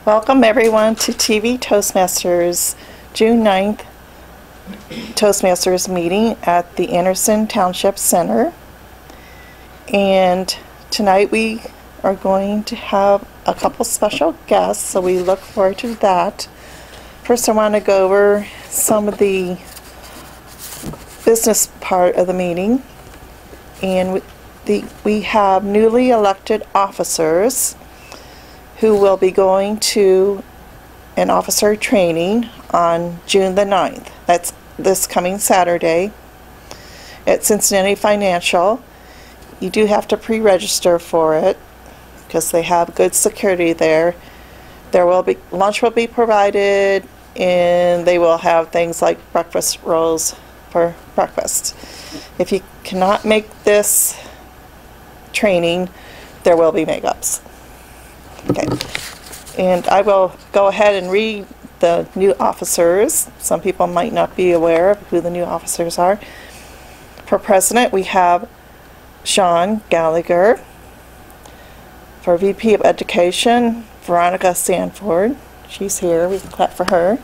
Welcome everyone to TV Toastmasters June 9th Toastmasters meeting at the Anderson Township Center. And tonight we are going to have a couple special guests, so we look forward to that. First, I want to go over some of the business part of the meeting. And we have newly elected officers who will be going to an officer training on June the 9th. That's this coming Saturday at Cincinnati Financial. You do have to pre-register for it because they have good security there. Lunch will be provided, and they will have things like breakfast rolls for breakfast. If you cannot make this training, there will be makeups. Okay, and I will go ahead and read the new officers. Some people might not be aware of who the new officers are. For president, we have Sean Gallagher. For VP of Education, Veronica Sanford. She's here. We can clap for her.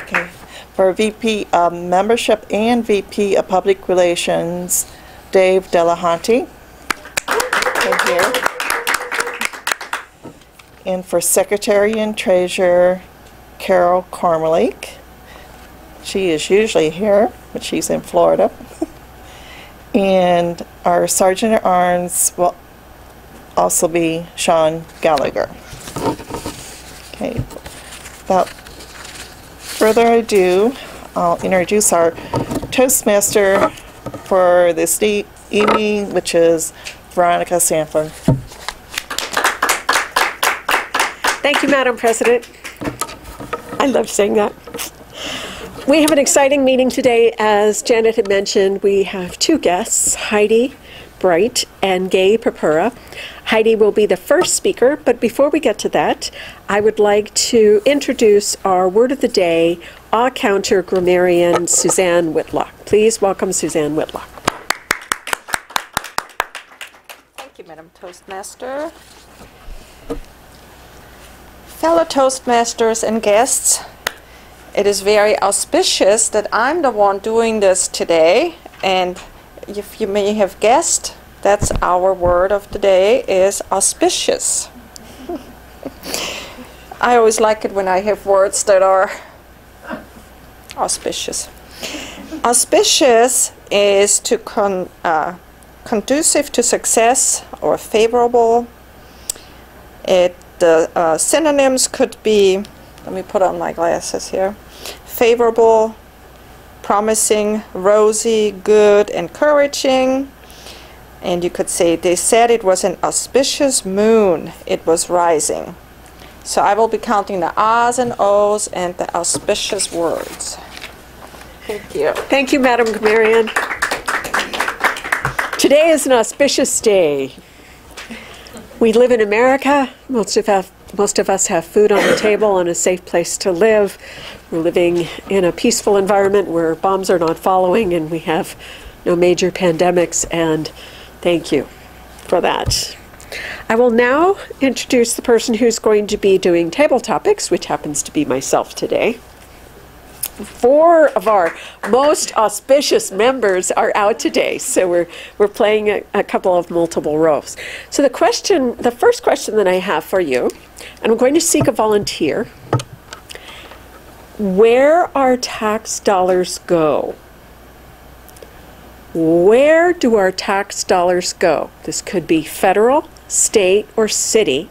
Okay. For VP of Membership and VP of Public Relations, Dave Delahanty. Here. And for Secretary and Treasurer, Carol Cormalik. She is usually here, but she's in Florida. And our Sergeant at Arms will also be Sean Gallagher. Okay, without further ado, I'll introduce our Toastmaster for this evening, which is Veronica Sanford. Thank you, Madam President. I love saying that. We have an exciting meeting today. As Janet had mentioned, we have two guests, Heidi Bright and Gay Papura. Heidi will be the first speaker, but before we get to that, I would like to introduce our word of the day, Counter grammarian Suzanne Whitlock. Please welcome Suzanne Whitlock. Thank you, Madam Toastmaster. Fellow Toastmasters and guests, it is very auspicious that I'm the one doing this today, and if you may have guessed, that's our word of the day is auspicious. I always like it when I have words that are auspicious. Auspicious is to conducive to success or favorable. The synonyms could be, let me put on my glasses here, favorable, promising, rosy, good, encouraging. And you could say, they said it was an auspicious moon, it was rising. So I will be counting the ahs and ohs and the auspicious words. Thank you. Thank you, Madam Grammarian. Today is an auspicious day. We live in America. Most of us have food on the table and a safe place to live. We're living in a peaceful environment where bombs are not following, and we have no major pandemics, and thank you for that. I will now introduce the person who's going to be doing table topics, which happens to be myself today. 4 of our most auspicious members are out today, so we're playing a couple of multiple roles. So the first question that I have for you, and I'm going to seek a volunteer. Where our tax dollars go? Where do our tax dollars go? This could be federal, state, or city.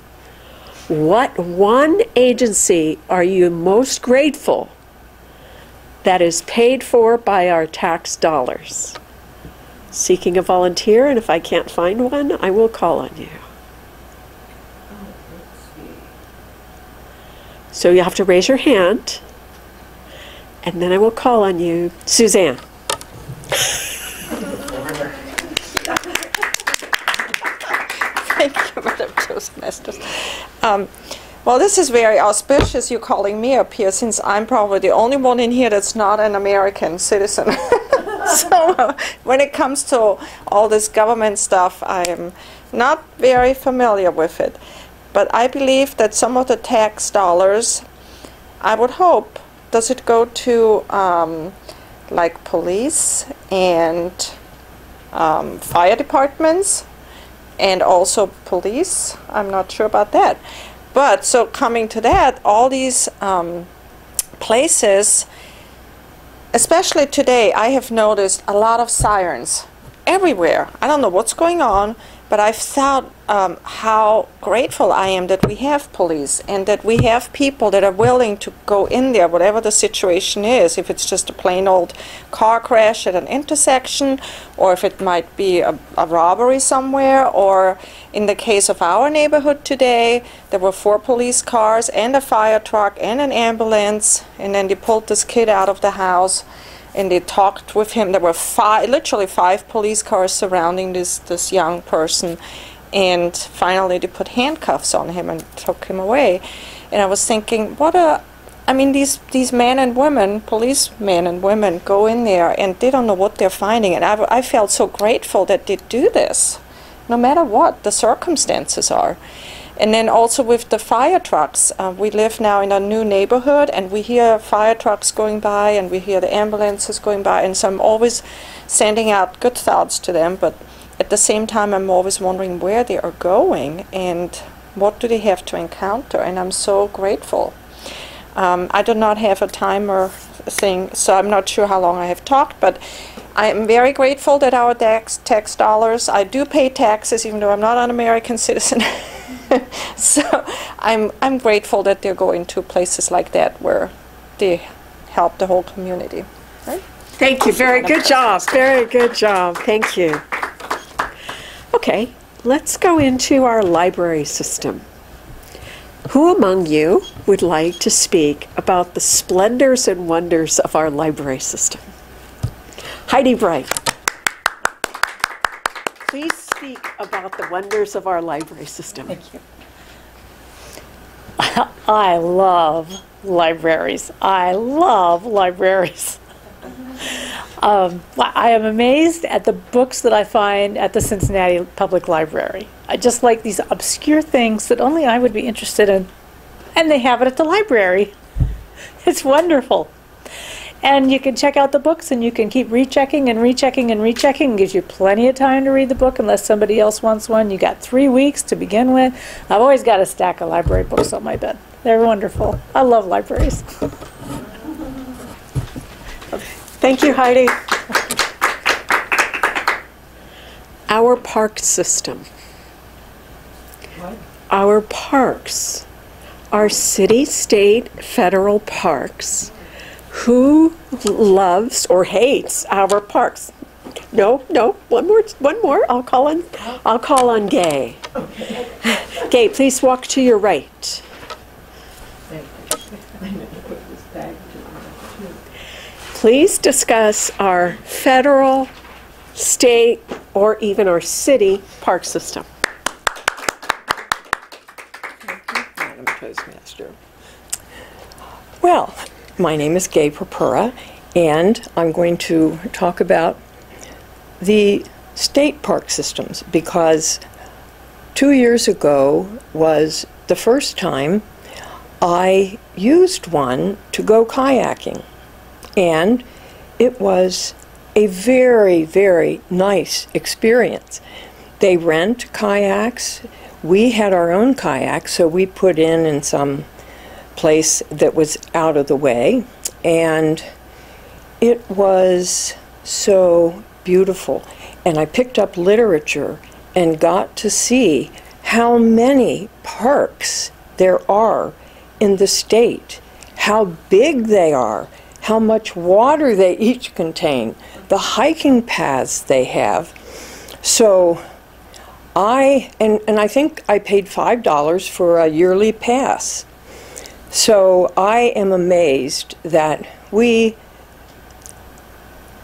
What one agency are you most grateful that is paid for by our tax dollars? Seeking a volunteer, and if I can't find one, I will call on you. So you have to raise your hand, and then I will call on you. Suzanne. Thank you, Madam Toastmasters. Well, this is very auspicious, you calling me up here, since I'm probably the only one in here that's not an American citizen. So when it comes to all this government stuff, I am not very familiar with it. But I believe that some of the tax dollars, I would hope, does it go to like police and fire departments and also police? I'm not sure about that. But so coming to that, all these places, especially today, I have noticed a lot of sirens everywhere. I don't know what's going on, but I've thought how grateful I am that we have police and that we have people that are willing to go in there, whatever the situation is, if it's just a plain old car crash at an intersection, or if it might be a robbery somewhere, or in the case of our neighborhood today, there were 4 police cars and a fire truck and an ambulance, and then they pulled this kid out of the house and they talked with him. There were literally 5 police cars surrounding this young person, and finally they put handcuffs on him and took him away. And I was thinking, these men and women, policemen and women, go in there and they don't know what they're finding. And I felt so grateful that they do this, no matter what the circumstances are. And then also with the fire trucks, we live now in a new neighborhood, and we hear fire trucks going by, and we hear the ambulances going by, and so I'm always sending out good thoughts to them, but at the same time I'm always wondering where they are going and what do they have to encounter, and I'm so grateful. I do not have a timer thing, so I'm not sure how long I have talked, but I am very grateful that our tax dollars, I do pay taxes even though I'm not an American citizen. So I'm grateful that they're going to places like that where they help the whole community. Right? Thank you. Very good job. Very good job. Thank you. Okay, let's go into our library system. Who among you would like to speak about the splendors and wonders of our library system? Heidi Bright. Please speak about the wonders of our library system. Thank you. I love libraries. I love libraries. I am amazed at the books that I find at the Cincinnati Public Library. I just like these obscure things that only I would be interested in, and they have it at the library. It's wonderful. And you can check out the books, and you can keep rechecking and rechecking and rechecking. It gives you plenty of time to read the book unless somebody else wants one. You got 3 weeks to begin with. I've always got a stack of library books on my bed. They're wonderful. I love libraries. Thank you, Heidi. Our park system. What? Our parks. Our city, state, federal parks. Who loves or hates our parks? No, one more. I'll call on Gay. Okay. Gay, please walk to your right. Please discuss our federal, state, or even our city park system. Thank you, Madam Toastmaster. Well, my name is Gay Purpura, and I'm going to talk about the state park systems, because 2 years ago was the first time I used one to go kayaking, and it was a very, very nice experience. They rent kayaks. We had our own kayaks, so we put in some place that was out of the way, and it was so beautiful. And I picked up literature and got to see how many parks there are in the state, how big they are, how much water they each contain, the hiking paths they have. So I think I paid $5 for a yearly pass. So I am amazed that we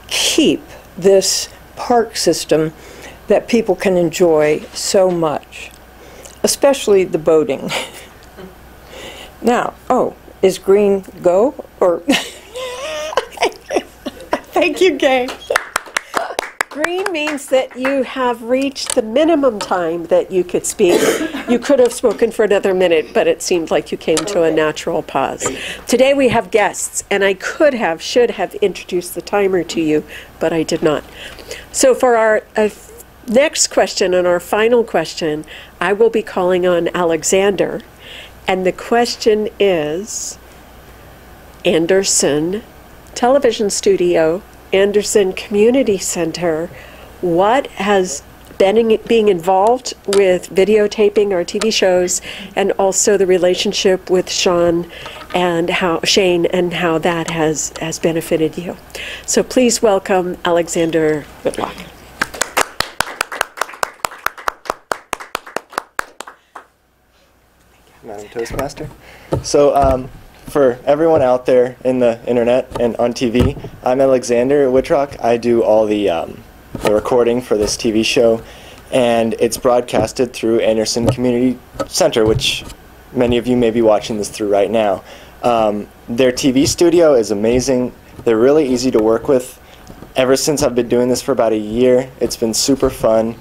keep this park system that people can enjoy so much, especially the boating. Now, is green go, or? Thank you, Gay. Green means that you have reached the minimum time that you could speak. You could have spoken for another minute, but it seemed like you came to a natural pause. Today we have guests, and I should have introduced the timer to you, but I did not. So for our next question and our final question, I will be calling on Alexander, and the question is, Anderson Television Studio, Anderson Community Center, what has been being involved with videotaping our TV shows, and also the relationship with Shane and how that has benefited you. So please welcome Alexander Whitlock. Madam Toastmaster. So for everyone out there in the internet and on TV, I'm Alexander Whitrock. I do all the recording for this TV show, and it's broadcasted through Anderson Community Center, which many of you may be watching this through right now. Their TV studio is amazing. They're really easy to work with. Ever since I've been doing this for about a year, it's been super fun.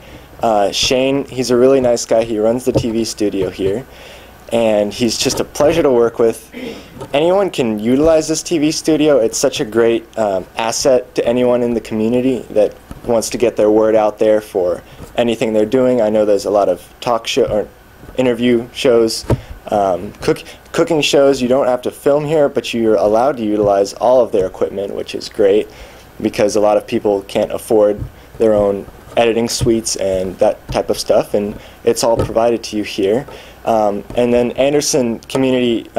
Shane, he's a really nice guy. He runs the TV studio here, and he's just a pleasure to work with. Anyone can utilize this TV studio. It's such a great asset to anyone in the community that wants to get their word out there for anything they're doing. I know there's a lot of talk show or interview shows, cooking shows. You don't have to film here, but you're allowed to utilize all of their equipment, which is great because a lot of people can't afford their own editing suites and that type of stuff, and it's all provided to you here. And then Anderson Community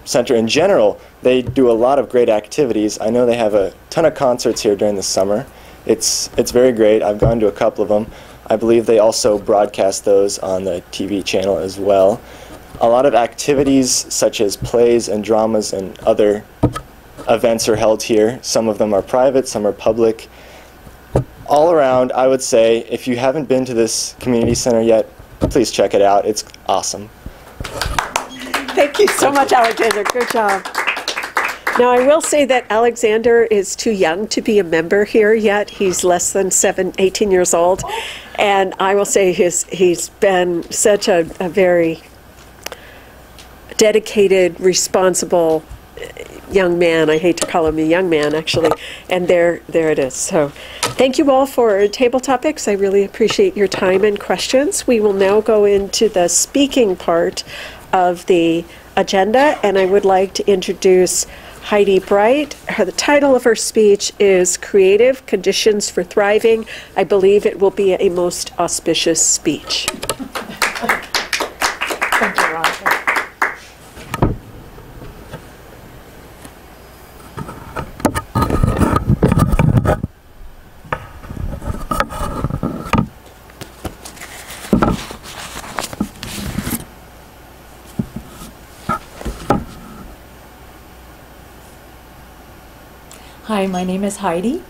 Center in general, they do a lot of great activities. I know they have a ton of concerts here during the summer. It's very great. I've gone to a couple of them. I believe they also broadcast those on the TV channel as well. A lot of activities such as plays and dramas and other events are held here. Some of them are private, some are public. All around, I would say, if you haven't been to this community center yet, please check it out. It's awesome. Thank you so much, Alexander. Good job. Now, I will say that Alexander is too young to be a member here yet. He's less than 18 years old. And I will say he's been such a very dedicated, responsible young man. I hate to call him a young man, actually. And there it is. So thank you all for table topics. I really appreciate your time and questions. We will now go into the speaking part of the agenda, and I would like to introduce Heidi Bright. The title of her speech is Creative Conditions for Thriving. I believe it will be a most auspicious speech. Thank you, Veronica. Hi, my name is Heidi,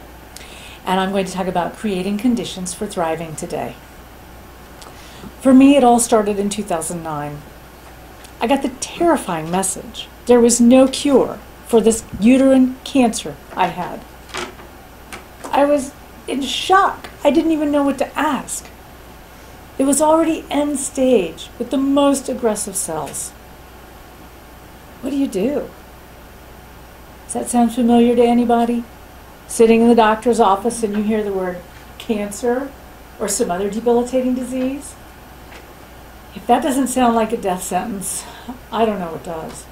and I'm going to talk about creating conditions for thriving today. For me, it all started in 2009. I got the terrifying message there was no cure for this uterine cancer I had. I was in shock. I didn't even know what to ask. It was already end stage with the most aggressive cells. What do you do? Does that sound familiar to anybody? Sitting in the doctor's office and you hear the word cancer or some other debilitating disease? If that doesn't sound like a death sentence, I don't know what does.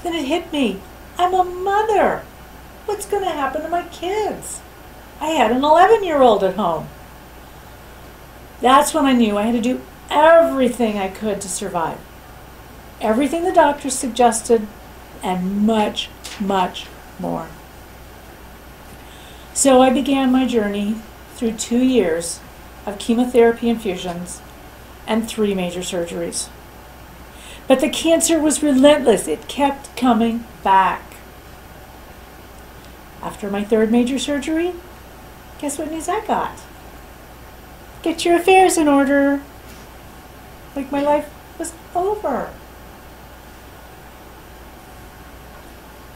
Then it hit me. I'm a mother. What's going to happen to my kids? I had an 11-year-old at home. That's when I knew I had to do everything I could to survive. Everything the doctor suggested, and much, much more. So I began my journey through 2 years of chemotherapy infusions and 3 major surgeries. But the cancer was relentless. It kept coming back. After my 3rd major surgery, guess what news I got? Get your affairs in order. Like my life was over.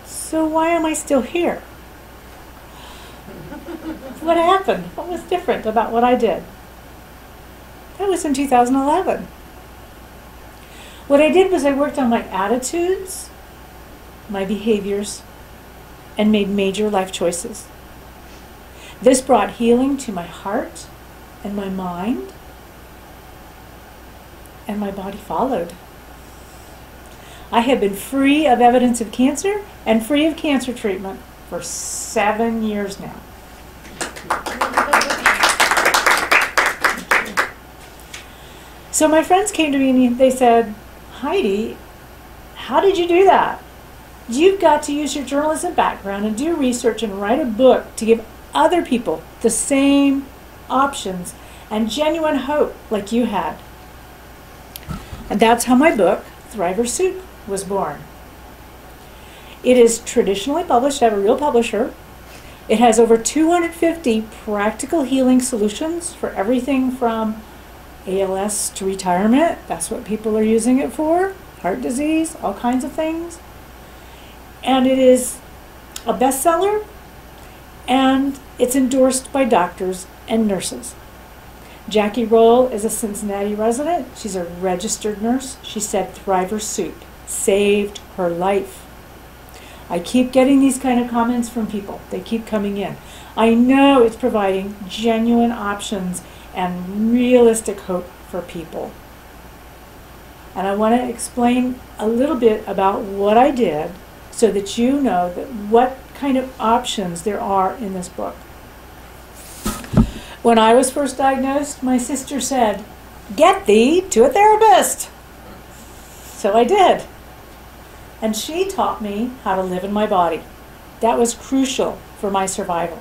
So why am I still here? What happened? What was different about what I did? That was in 2011. What I did was I worked on my attitudes, my behaviors, and made major life choices. This brought healing to my heart and my mind, and my body followed. I have been free of evidence of cancer and free of cancer treatment for 7 years now. So my friends came to me and they said, Heidi, how did you do that? You've got to use your journalism background and do research and write a book to give other people the same options and genuine hope like you had. And that's how my book, Thriver Soup, was born. It is traditionally published. I have a real publisher. It has over 250 practical healing solutions for everything from ALS to retirement. That's what people are using it for. Heart disease, all kinds of things. And it is a bestseller, and it's endorsed by doctors and nurses. Jackie Roll is a Cincinnati resident. She's a registered nurse. She said Thriver Soup saved her life. I keep getting these kind of comments from people. They keep coming in. I know it's providing genuine options and realistic hope for people. And I want to explain a little bit about what I did so that you know that what kind of options there are in this book. When I was first diagnosed, my sister said, "Get thee to a therapist." So I did. And she taught me how to live in my body. That was crucial for my survival.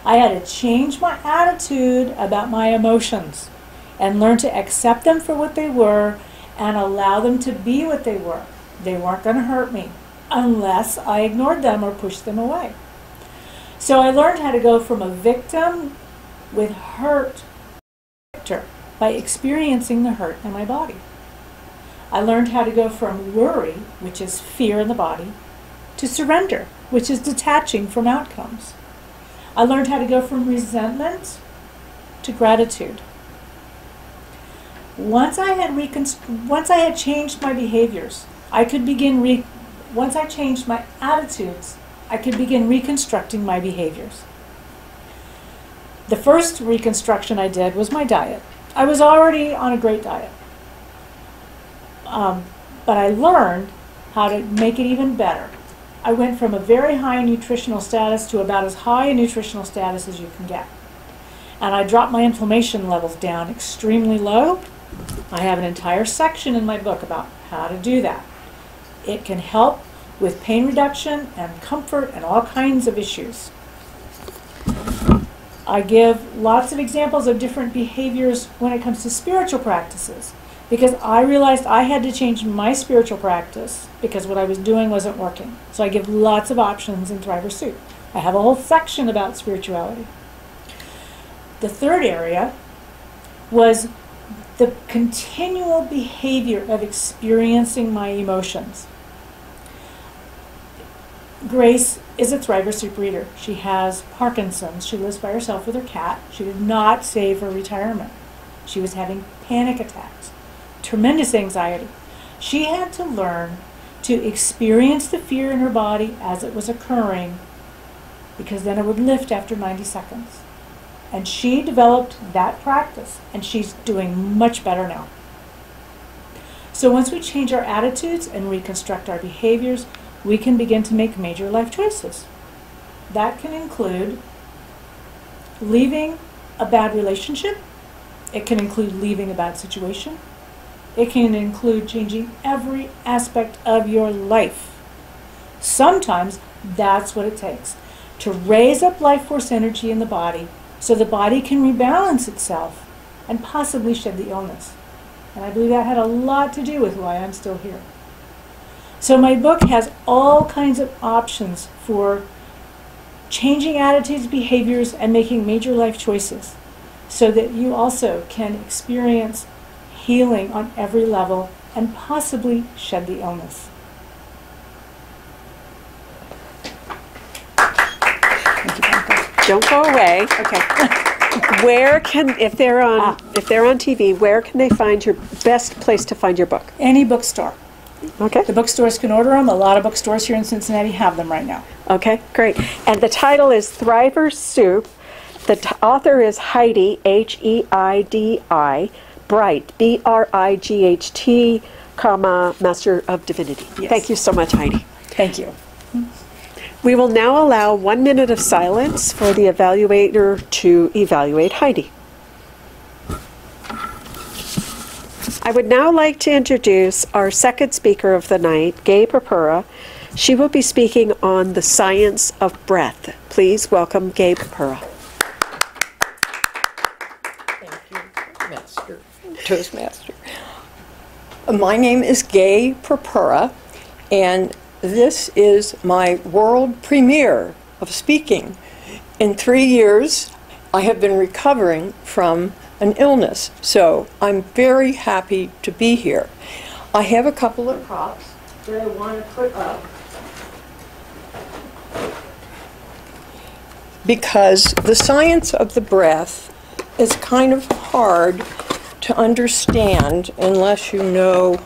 I had to change my attitude about my emotions and learn to accept them for what they were and allow them to be what they were. They weren't going to hurt me unless I ignored them or pushed them away. So I learned how to go from a victim with hurt to by experiencing the hurt in my body. I learned how to go from worry, which is fear in the body, to surrender, which is detaching from outcomes. I learned how to go from resentment to gratitude. Once I had changed my behaviors, once I changed my attitudes, I could begin reconstructing my behaviors. The first reconstruction I did was my diet. I was already on a great diet. But I learned how to make it even better. I went from a very high nutritional status to about as high a nutritional status as you can get. And I dropped my inflammation levels down extremely low. I have an entire section in my book about how to do that. It can help with pain reduction and comfort and all kinds of issues. I give lots of examples of different behaviors when it comes to spiritual practices, because I realized I had to change my spiritual practice because what I was doing wasn't working. So I give lots of options in Thriver Soup. I have a whole section about spirituality. The third area was the continual behavior of experiencing my emotions. Grace is a Thriver Soup reader. She has Parkinson's. She lives by herself with her cat. She did not save her retirement. She was having panic attacks, tremendous anxiety. She had to learn to experience the fear in her body as it was occurring, because then it would lift after 90 seconds. And she developed that practice, and she's doing much better now. So once we change our attitudes and reconstruct our behaviors, we can begin to make major life choices. That can include leaving a bad relationship. It can include leaving a bad situation. It can include changing every aspect of your life. Sometimes that's what it takes to raise up life force energy in the body so the body can rebalance itself and possibly shed the illness. And I believe that had a lot to do with why I'm still here. So my book has all kinds of options for changing attitudes, behaviors, and making major life choices so that you also can experience healing on every level and possibly shed the illness. Thank you, Blanca. Don't go away. Okay. Where can, if they're on TV, where can they find your best place to find your book? Any bookstore. Okay. The bookstores can order them. A lot of bookstores here in Cincinnati have them right now. Okay, great. And the title is Thriver's Soup. The author is Heidi, H-E-I-D-I, Bright, B-R-I-G-H-T, comma, Master of Divinity. Yes. Thank you so much, Heidi. Thank you. We will now allow 1 minute of silence for the evaluator to evaluate Heidi. I would now like to introduce our second speaker of the night, Gay Purpura. She will be speaking on the science of breath. Please welcome Gay Purpura. Thank you, Master, Toastmaster. My name is Gay Purpura, and this is my world premiere of speaking. In 3 years, I have been recovering from an illness, so I'm very happy to be here. I have a couple of props that I want to put up because the science of the breath is kind of hard to understand unless you know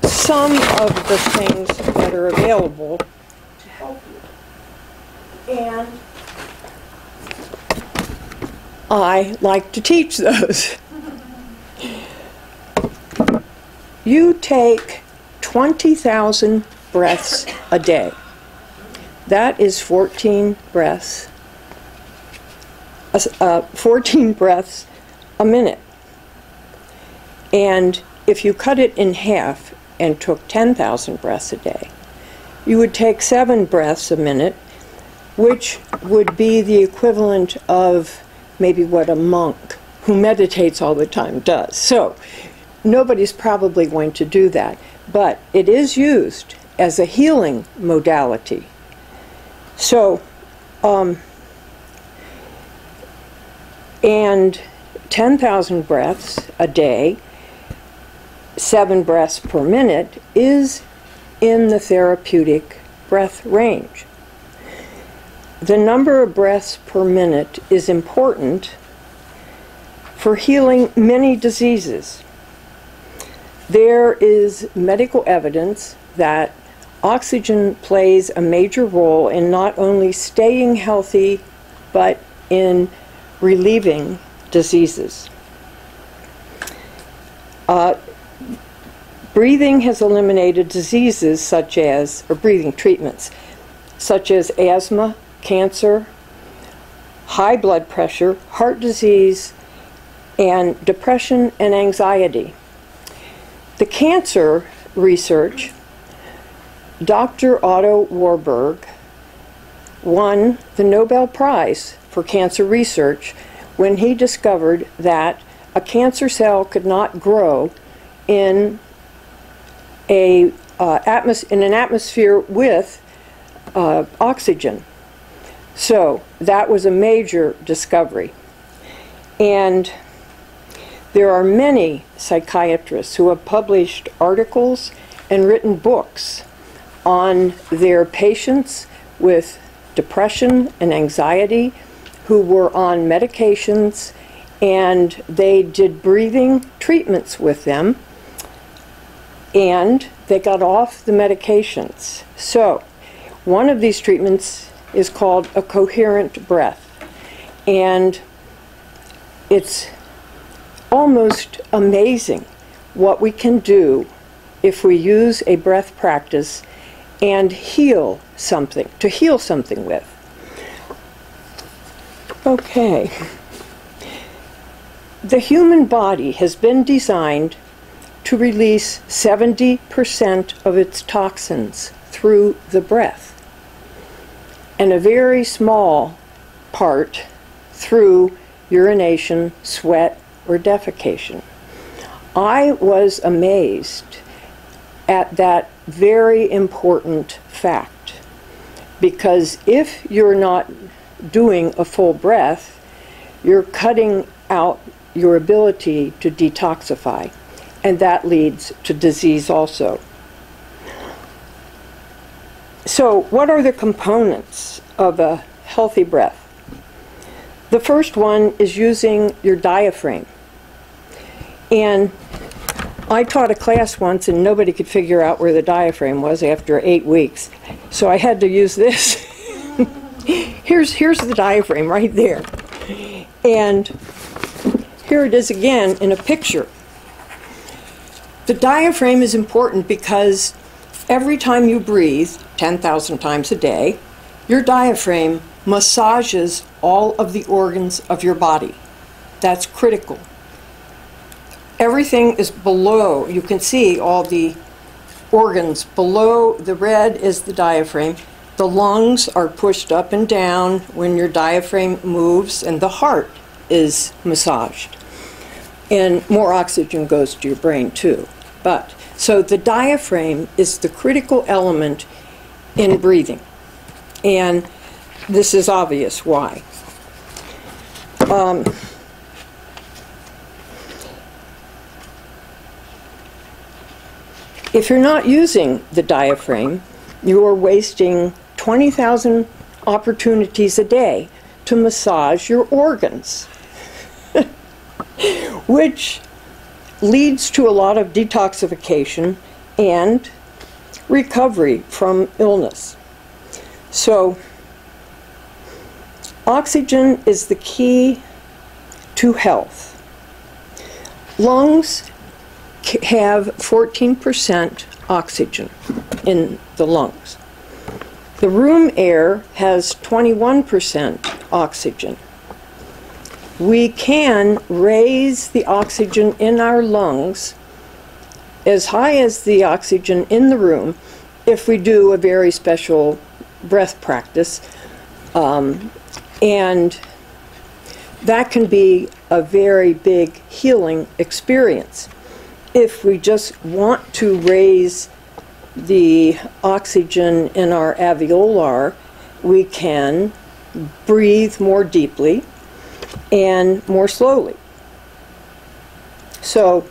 some of the things that are available to help you. And I like to teach those. You take 20,000 breaths a day. That is 14 breaths. 14 breaths a minute. And if you cut it in half and took 10,000 breaths a day, you would take 7 breaths a minute, which would be the equivalent of maybe what a monk who meditates all the time does. So nobody's probably going to do that, but it is used as a healing modality. So, and 10,000 breaths a day, 7 breaths per minute is in the therapeutic breath range. The number of breaths per minute is important for healing many diseases. There is medical evidence that oxygen plays a major role in not only staying healthy, but in relieving diseases. Breathing has eliminated diseases such as, or breathing treatments, such as asthma, cancer, high blood pressure, heart disease, and depression and anxiety. The cancer research, Dr. Otto Warburg won the Nobel Prize for cancer research when he discovered that a cancer cell could not grow in an atmosphere with oxygen. So that was a major discovery. And there are many psychiatrists who have published articles and written books on their patients with depression and anxiety who were on medications, and they did breathing treatments with them, and they got off the medications. So one of these treatments is called a coherent breath, and it's almost amazing what we can do if we use a breath practice and heal something, to heal something with. Okay. The human body has been designed to release 70% of its toxins through the breath, and a very small part through urination, sweat, or defecation. I was amazed at that very important fact, because if you're not doing a full breath, you're cutting out your ability to detoxify, and that leads to disease also. So what are the components of a healthy breath? The first one is using your diaphragm. And I taught a class once and nobody could figure out where the diaphragm was after 8 weeks. So I had to use this. Here's the diaphragm right there. And here it is again in a picture. The diaphragm is important because every time you breathe, 10,000 times a day, your diaphragm massages all of the organs of your body. That's critical. Everything is below. You can see all the organs below. The red is the diaphragm. The lungs are pushed up and down when your diaphragm moves, and the heart is massaged. And more oxygen goes to your brain too. So the diaphragm is the critical element in breathing. And this is obvious why. If you're not using the diaphragm, you're wasting 20,000 opportunities a day to massage your organs, which leads to a lot of detoxification and recovery from illness. So, oxygen is the key to health. Lungs have 14% oxygen in the lungs. The room air has 21% oxygen. We can raise the oxygen in our lungs as high as the oxygen in the room if we do a very special breath practice. And that can be a very big healing experience. If we just want to raise the oxygen in our alveolar, we can breathe more deeply and more slowly. So,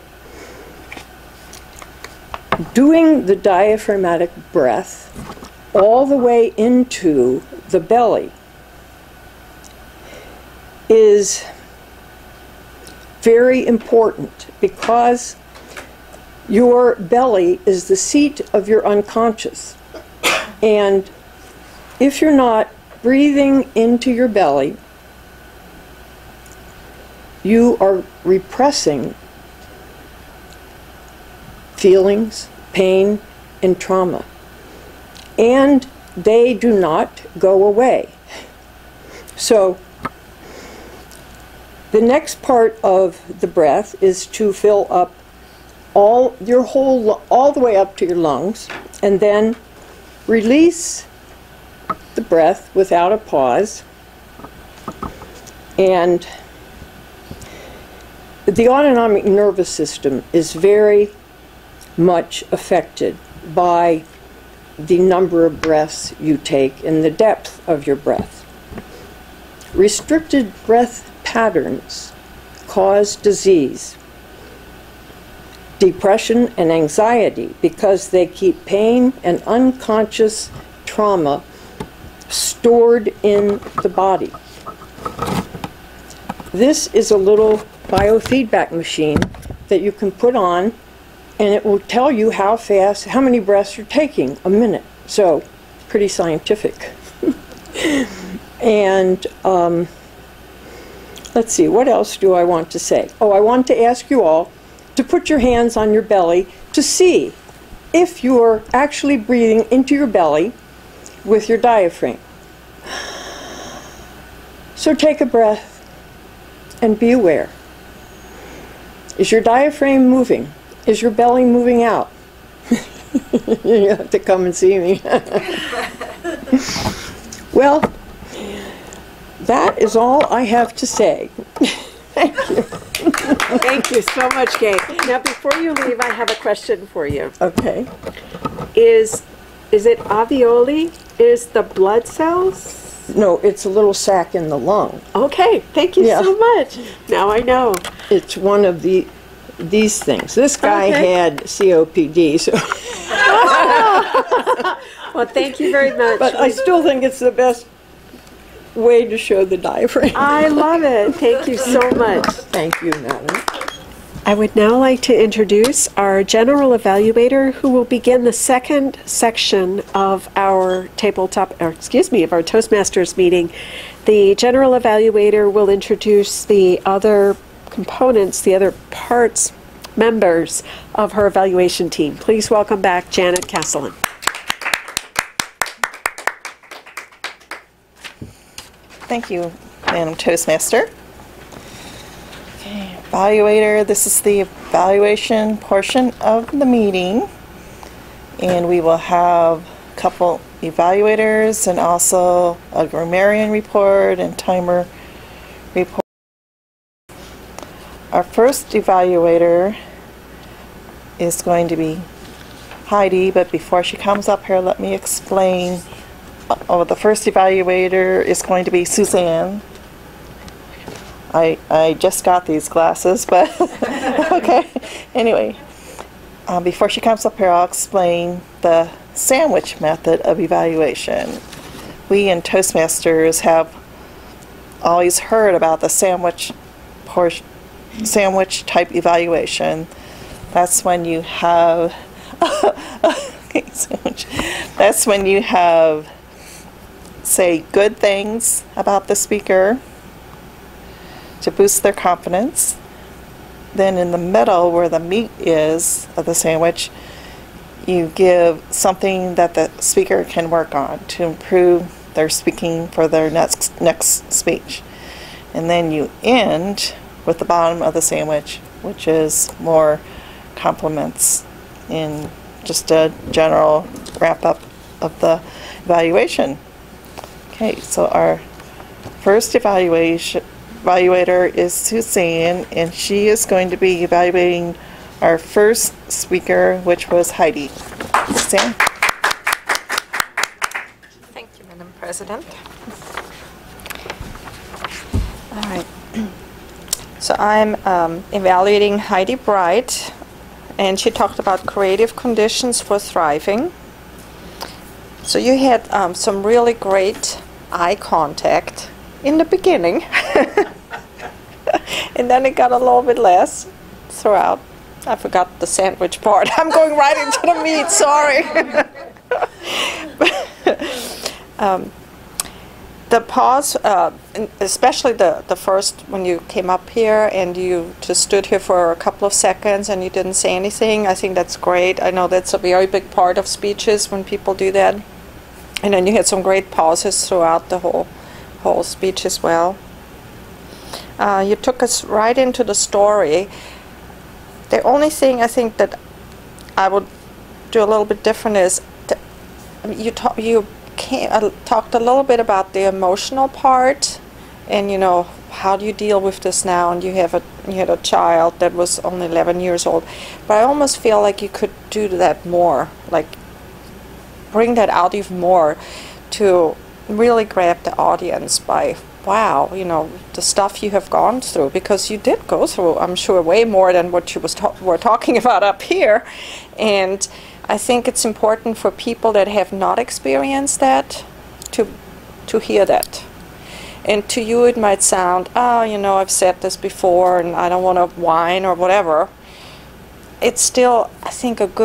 doing the diaphragmatic breath all the way into the belly is very important because your belly is the seat of your unconscious. And if you're not breathing into your belly, you are repressing feelings, pain, and trauma. And they do not go away. So, the next part of the breath is to fill up all the way up to your lungs, and then release the breath without a pause. And the autonomic nervous system is very much affected by the number of breaths you take and the depth of your breath. Restricted breath patterns cause disease, depression, and anxiety because they keep pain and unconscious trauma stored in the body. This is a little biofeedback machine that you can put on, and it will tell you how many breaths you're taking a minute. So, pretty scientific. And let's see, what else do I want to say? Oh, I want to ask you all to put your hands on your belly to see if you're actually breathing into your belly with your diaphragm. So take a breath and be aware. Is your diaphragm moving? Is your belly moving out? You have to come and see me. Well, that is all I have to say. Thank you. Thank you so much, Kate. Now, before you leave, I have a question for you. Okay. Is it alveoli? Is the blood cells? No, it's a little sac in the lung. Okay, thank you so much. Now I know. It's one of these things. This guy had COPD, so. Well, thank you very much. But I still think it's the best way to show the diaphragm. I love it. Thank you so much. Thank you, Madam. I would now like to introduce our general evaluator who will begin the second section of our of our Toastmasters meeting. The general evaluator will introduce the other components, the other parts, members of her evaluation team. Please welcome back Janet Castellan. Thank you, Madam Toastmaster. Okay, evaluator, this is the evaluation portion of the meeting. And we will have a couple evaluators and also a grammarian report and timer report. Our first evaluator is going to be Heidi, but before she comes up here, let me explain. The first evaluator is going to be Suzanne. I just got these glasses, but okay. Anyway, before she comes up here, I'll explain the sandwich method of evaluation. We in Toastmasters have always heard about the sandwich type evaluation. That's when you have that's when you have say good things about the speaker to boost their confidence. Then in the middle, where the meat is of the sandwich, you give something that the speaker can work on to improve their speaking for their next speech. And then you end with the bottom of the sandwich, which is more compliments in just a general wrap-up of the evaluation. Okay, so our first evaluator is Suzanne, and she is going to be evaluating our first speaker, which was Heidi. Suzanne? Thank you, Madam President. All right. So I'm evaluating Heidi Bright, and she talked about creative conditions for thriving. So you had some really great eye contact in the beginning, and then it got a little bit less throughout. I forgot the sandwich part. I'm going right into the meat, sorry. The pause, especially the first, when you came up here and you just stood here for a couple of seconds and you didn't say anything, I think that's great. I know that's a very big part of speeches when people do that. And then you had some great pauses throughout the whole speech as well. You took us right into the story. The only thing I think that I would do a little bit different is you talked a little bit about the emotional part, and how do you deal with this now? And you had a child that was only 11 years old, but I almost feel like you could do that more, like bring that out even more to really grab the audience by, wow, the stuff you have gone through, because you did go through, I'm sure, way more than what you were talking about up here. And I think it's important for people that have not experienced that to hear that. And to you it might sound, I've said this before and I don't want to whine or whatever. It's still, I think, it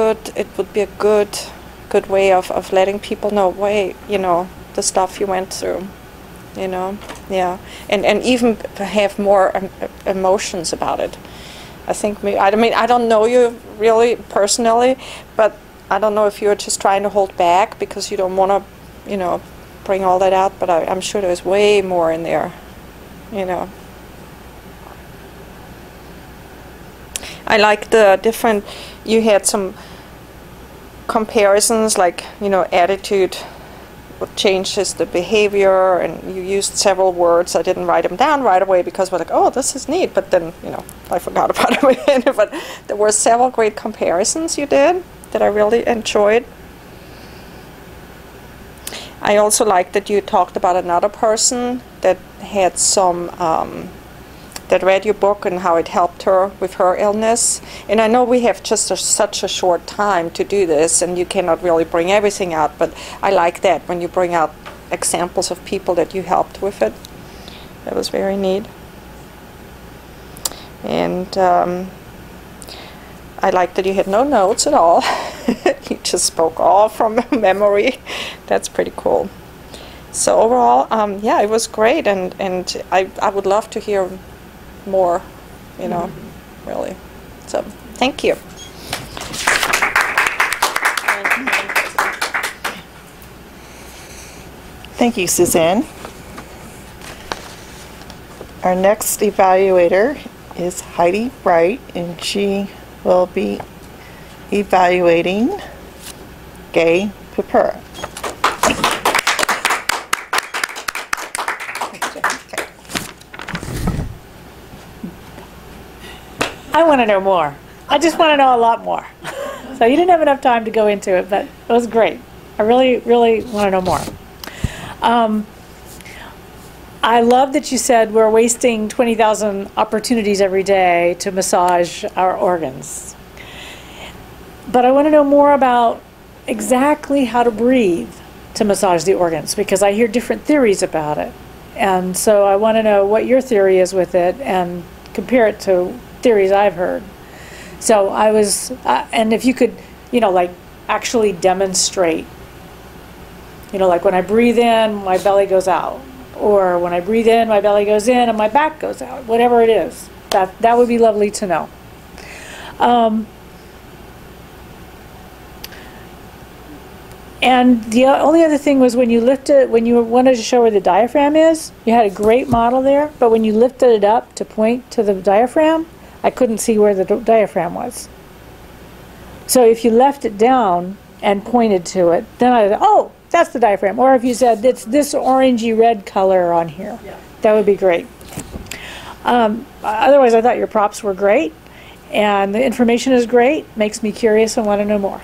would be a good way of letting people know, wait, the stuff you went through, yeah, and even have more emotions about it. I think I don't know you really personally, but I don't know if you're just trying to hold back because you don't want to, bring all that out, but I'm sure there's way more in there, I like the different, you had some comparisons, like, attitude changes the behavior, and you used several words. I didn't write them down right away because we're like, oh, this is neat, but then, I forgot about them again. But there were several great comparisons you did that I really enjoyed. I also liked that you talked about another person that had some that read your book and how it helped her with her illness. And I know we have just such a short time to do this, and you cannot really bring everything out, but I like that when you bring out examples of people that you helped with it. That was very neat. And I liked that you had no notes at all. You just spoke all from memory. That's pretty cool. So overall, yeah, it was great, and I would love to hear more, you know, really. So thank you. Thank you, Suzanne. Our next evaluator is Heidi Bright, and she will be evaluating Gay Papura. I want to know more. I just want to know a lot more. So you didn't have enough time to go into it, but it was great. I really, really want to know more. I love that you said we're wasting 20,000 opportunities every day to massage our organs. But I want to know more about exactly how to breathe to massage the organs, because I hear different theories about it. And so I want to know what your theory is with it and compare it to theories I've heard. So I was, and if you could, you know, like actually demonstrate, you know, like when I breathe in, my belly goes out. Or when I breathe in, my belly goes in and my back goes out. Whatever it is. That would be lovely to know. And the only other thing was when you lifted, when you wanted to show where the diaphragm is, you had a great model there, but when you lifted it up to point to the diaphragm, I couldn't see where the diaphragm was. So if you left it down and pointed to it, then I thought, oh, that's the diaphragm. Or if you said it's this orangey red color on here, that would be great. Otherwise, I thought your props were great, and the information is great. Makes me curious and want to know more.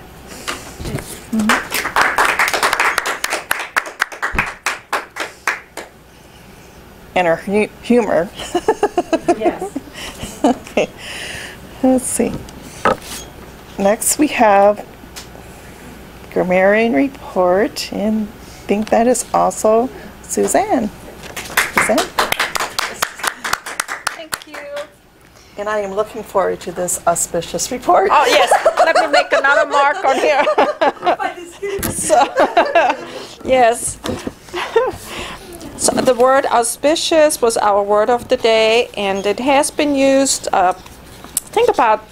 And her humor. Yes. Okay, let's see. Next we have grammarian report, and I think that is also Suzanne. Suzanne? Thank you. And I am looking forward to this auspicious report. Oh yes, let me make another mark on here. So, yes. So the word auspicious was our word of the day, and it has been used, I think about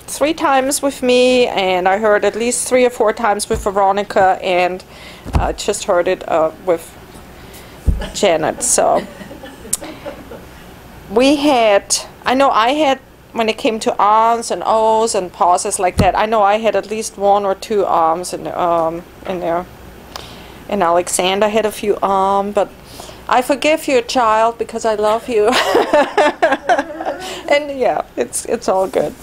3 times with me, and I heard at least 3 or 4 times with Veronica, and I just heard it with Janet. So we had, I know I had, when it came to arms and O's and pauses like that, I know I had at least 1 or 2 arms in there. And Alexander had a few but I forgive you, child, because I love you. And yeah, it's all good.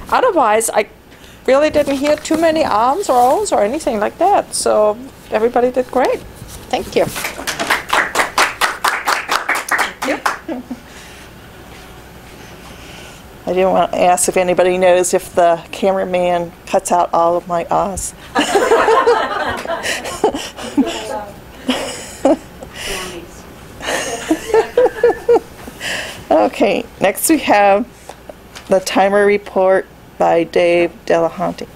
Otherwise, I really didn't hear too many arms or O's or anything like that. So everybody did great. Thank you. I didn't want to ask if anybody knows if the cameraman cuts out all of my ahs. Okay, next we have the timer report by Dave Delahunty.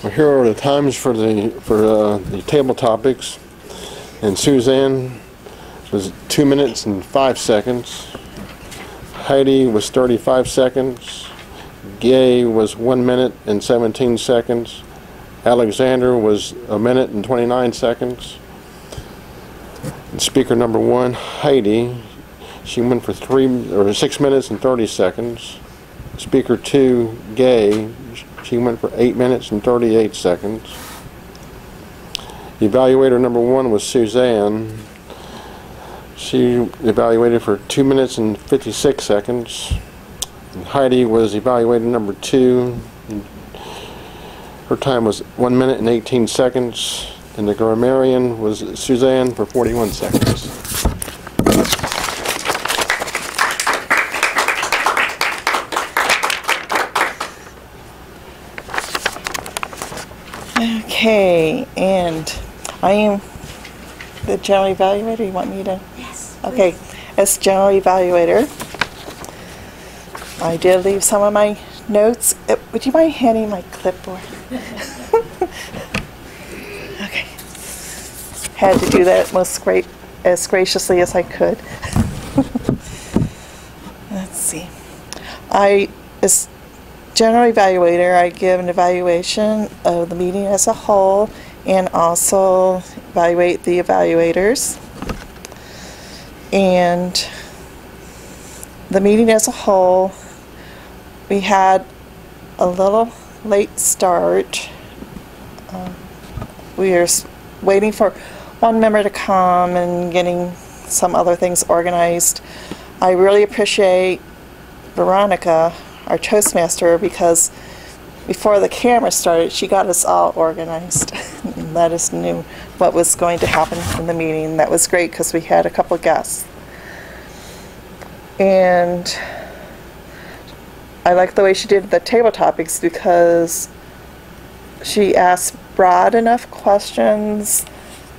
Well, here are the times for the table topics, and Suzanne was 2 minutes and 5 seconds. Heidi was 35 seconds. Gay was 1 minute and 17 seconds. Alexander was 1 minute and 29 seconds. And speaker number 1, Heidi, she went for 6 minutes and 30 seconds. Speaker 2, Gay, she went for 8 minutes and 38 seconds. Evaluator number 1 was Suzanne. She evaluated for 2 minutes and 56 seconds. And Heidi was evaluator number 2. Her time was 1 minute and 18 seconds. And the grammarian was Suzanne for 41 seconds. Okay, and I am the general evaluator. You want me to? Yes. Okay, as general evaluator, I did leave some of my notes. Would you mind handing my clipboard? Okay. Had to do that as graciously as I could. Let's see. As general evaluator, I give an evaluation of the meeting as a whole and also evaluate the evaluators. And the meeting as a whole, we had a little late start. We are waiting for one member to come and getting some other things organized. I really appreciate Veronica, our Toastmaster, because before the camera started, she got us all organized and let us know what was going to happen in the meeting. That was great because we had a couple of guests. And I like the way she did the table topics because she asked broad enough questions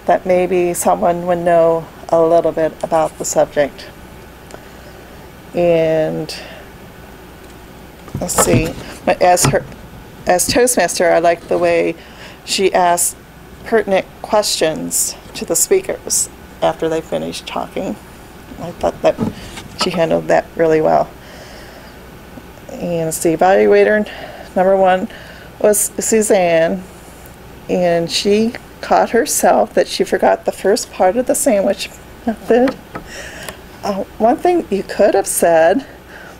that maybe someone would know a little bit about the subject. And let's see, as Toastmaster, I like the way she asked pertinent questions to the speakers after they finished talking. I thought that she handled that really well. And the evaluator number 1 was Suzanne, and she caught herself that she forgot the first part of the sandwich method. One thing you could have said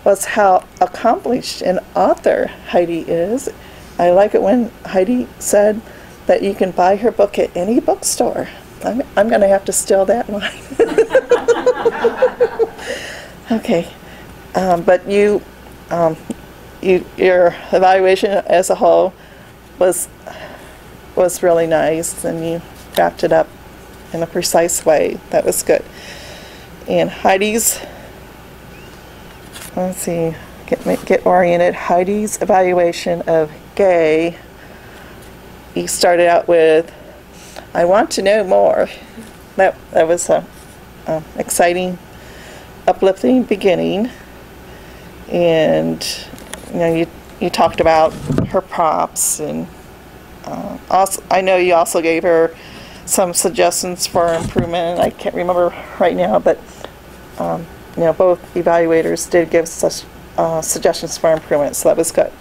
was how accomplished an author Heidi is. I like it when Heidi said that you can buy her book at any bookstore. I'm going to have to steal that line. Okay, but your evaluation as a whole was really nice, and you wrapped it up in a precise way. That was good. And Heidi's, let's see, get oriented. Heidi's evaluation of Gay, he started out with, "I want to know more." That was a exciting, uplifting beginning. And you talked about her props, and also I know you also gave her some suggestions for improvement. I can't remember right now, but both evaluators did give such suggestions for improvement, so that was good.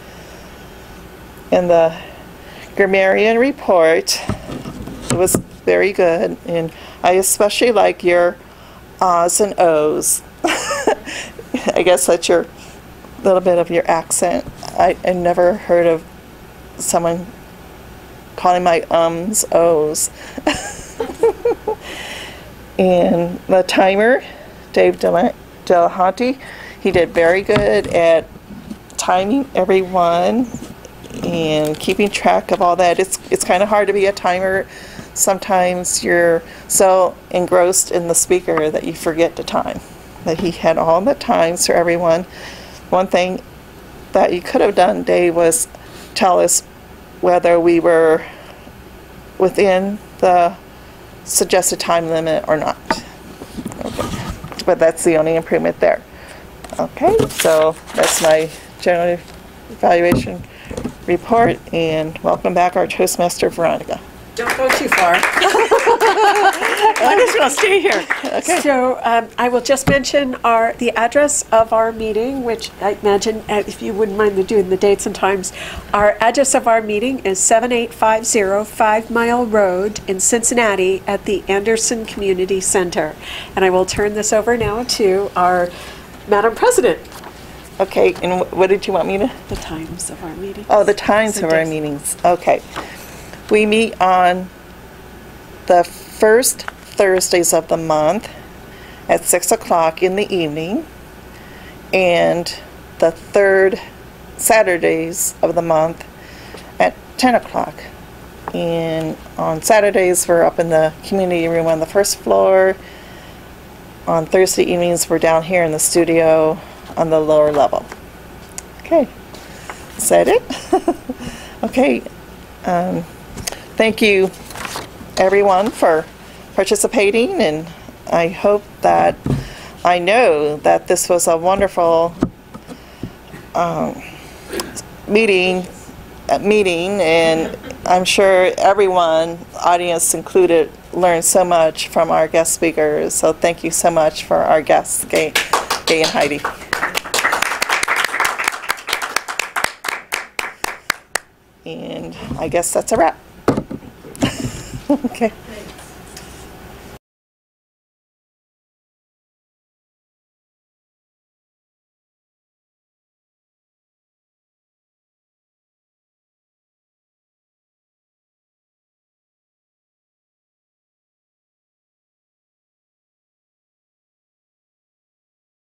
And the grammarian report, it was very good, and I especially like your ahs and ohs. I guess that's your little bit of your accent. I never heard of someone calling my ums ohs. And the timer, Dave Delahanty, he did very good at timing everyone and keeping track of all that. It's kind of hard to be a timer. Sometimes you're so engrossed in the speaker that you forget to time. But he had all the times for everyone. One thing that you could have done, Dave, was tell us whether we were within the suggested time limit or not. Okay. But that's the only improvement there. Okay, so that's my general evaluation report, and welcome back our Toastmaster, Veronica. Don't go too far. I just want to stay here. Okay. So I will just mention the address of our meeting, which I imagine, if you wouldn't mind doing the dates and times, our address of our meeting is 7850 5 Mile Road in Cincinnati at the Anderson Community Center. And I will turn this over now to our Madam President. Okay, and what did you want me to? The times of our meeting. Oh, the times of our meetings. Okay. We meet on the first Thursdays of the month at 6 o'clock in the evening, and the third Saturdays of the month at 10 o'clock. And on Saturdays, we're up in the community room on the first floor. On Thursday evenings, we're down here in the studio on the lower level. Okay. Is that it? Okay. thank you, everyone, for participating, and I hope that, I know that this was a wonderful meeting, and I'm sure everyone, audience included, learned so much from our guest speakers. So thank you so much for our guests, Gay and Heidi. And I guess that's a wrap. Okay.